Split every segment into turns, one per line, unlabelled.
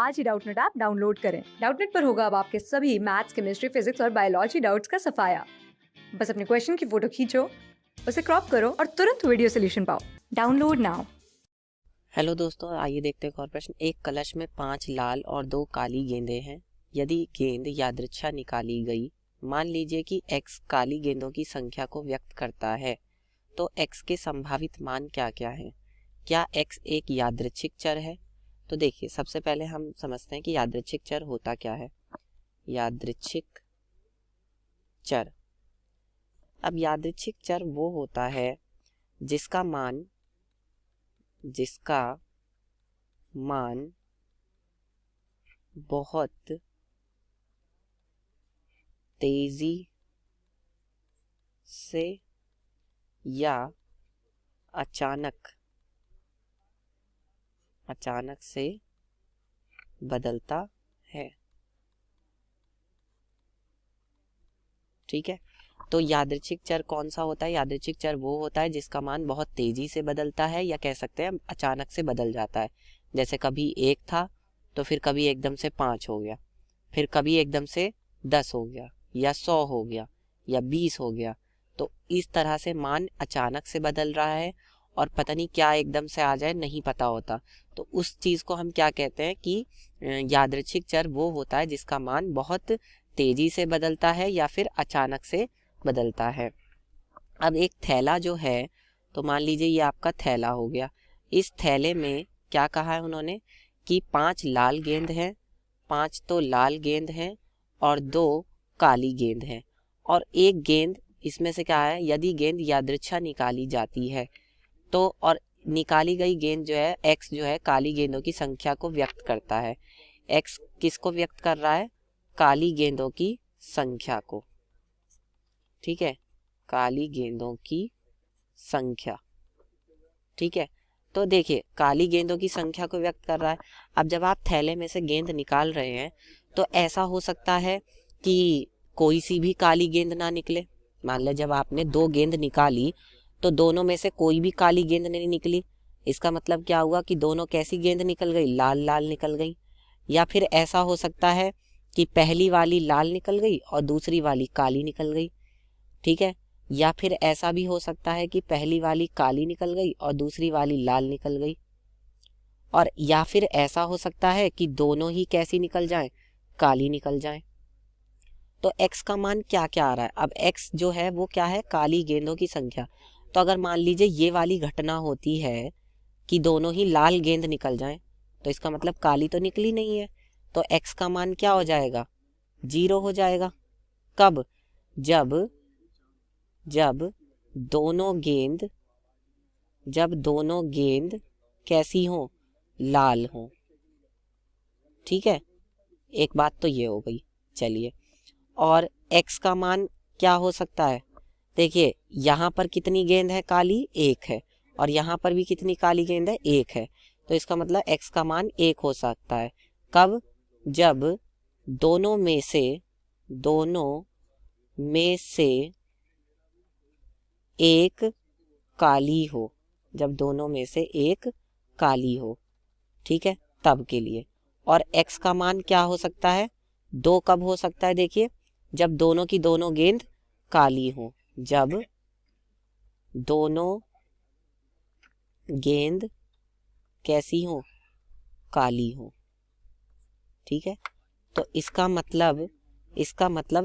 आज ही Doubtnut app download करें। Doubtnut पर होगा अब आपके सभी मैथ्स, केमिस्ट्री, फिजिक्स और बायोलॉजी डाउट्स का सफाया। बस अपने क्वेश्चन की फोटो खींचो, उसे क्रॉप करो और तुरंत वीडियो सोल्यूशन पाओ। Download now.
हेलो दोस्तों, आइए देखते हैं एक और प्रश्न। एक कलश में 5 लाल और 2 काली गेंदें हैं। यदि गेंद यादृच्छा निकाली गई, मान लीजिए कि x काली गेंदों की संख्या को व्यक्त करता है, तो x के संभावित मान क्या क्या हैं? क्या x एक यादृच्छिक चर है? तो देखिए, सबसे पहले हम समझते हैं कि यादृच्छिक चर होता क्या है। यादृच्छिक चर, अब यादृच्छिक चर वो होता है जिसका मान बहुत तेजी से या अचानक से बदलता है। ठीक है, तो यादृच्छिक चर कौन सा होता है? यादृच्छिक चर वो होता है जिसका मान बहुत तेजी से बदलता है, या कह सकते हैं अचानक से बदल जाता है। जैसे कभी 1 था तो फिर कभी एकदम से 5 हो गया, फिर कभी एकदम से 10 हो गया, या 100 हो गया, या 20 हो गया। तो इस तरह से मान अचानक से बदल रहा है और पता नहीं क्या एकदम से आ जाए, नहीं पता होता। तो उस चीज़ को हम क्या कहते हैं कि यादृच्छिक चर वो होता है जिसका मान बहुत तेजी से बदलता है या फिर अचानक से बदलता है। अब एक थैला जो है, तो मान लीजिए ये आपका थैला हो गया। इस थैले में क्या कहा है उन्होंने कि 5 लाल गेंद हैं, 5 तो लाल गेंद हैं और 2 काली गेंद हैं, और एक गेंद इसमें से क्या है, यदि गेंद यादृच्छा निकाली जाती है तो, और निकाली गई गेंद जो है x जो है काली गेंदों की संख्या को व्यक्त करता है। x किसको व्यक्त कर रहा है? काली गेंदों की संख्या को। ठीक है, काली गेंदों की संख्या। ठीक है, तो देखिए काली गेंदों की संख्या को व्यक्त कर रहा है। अब जब आप थैले में से गेंद निकाल रहे हैं तो ऐसा हो सकता है कि कोई सी भी काली गेंद ना निकले। मान लो जब आपने 2 गेंद निकाली तो दोनों में से कोई भी काली गेंद नहीं निकली। इसका मतलब क्या हुआ कि दोनों कैसी गेंद निकल गई? लाल लाल निकल गई। या फिर ऐसा हो सकता है कि पहली वाली लाल निकल गई और दूसरी वाली काली निकल गई। ठीक है, या फिर ऐसा भी हो सकता है कि पहली वाली काली निकल गई और दूसरी वाली लाल निकल गई। और या फिर ऐसा हो सकता है कि दोनों ही कैसी निकल जाएं? काली निकल जाएं। तो x का मान क्या क्या आ रहा है? अब x जो है वो क्या है? काली गेंदों की संख्या। तो अगर मान लीजिए ये वाली घटना होती है कि दोनों ही लाल गेंद निकल जाएं, तो इसका मतलब काली तो निकली नहीं है, तो x का मान क्या हो जाएगा? 0 हो जाएगा। कब? जब दोनों गेंद कैसी हो? लाल हो। ठीक है, एक बात तो ये हो गई। चलिए, और x का मान क्या हो सकता है? देखिए यहाँ पर कितनी गेंद है काली? 1 है, और यहाँ पर भी कितनी काली गेंद है? 1 है। तो इसका मतलब x का मान 1 हो सकता है। कब? जब दोनों में से एक काली हो। जब दोनों में से एक काली हो। ठीक है, तब के लिए। और x का मान क्या हो सकता है? 2 कब हो सकता है? देखिए, जब दोनों की दोनों गेंद काली हो। जब दोनों गेंद कैसी हो? काली हो। ठीक है, तो इसका मतलब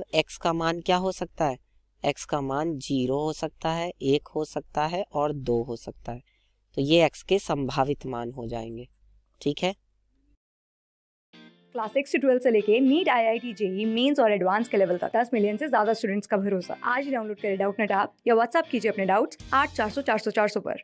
x का मान क्या हो सकता है? x का मान 0 हो सकता है, 1 हो सकता है और 2 हो सकता है। तो ये x के संभावित मान हो जाएंगे। ठीक है,
क्लास 6 से 12 से लेके नीट, IIT, JEE मेंस और एडवांस के लेवल तक 10 मिलियन से ज्यादा स्टूडेंट्स का भरोसा। आज ही डाउनलोड करें डाउटनेट ऐप या व्हाट्सएप कीजिए अपने डाउट्स 8400 400 400 पर।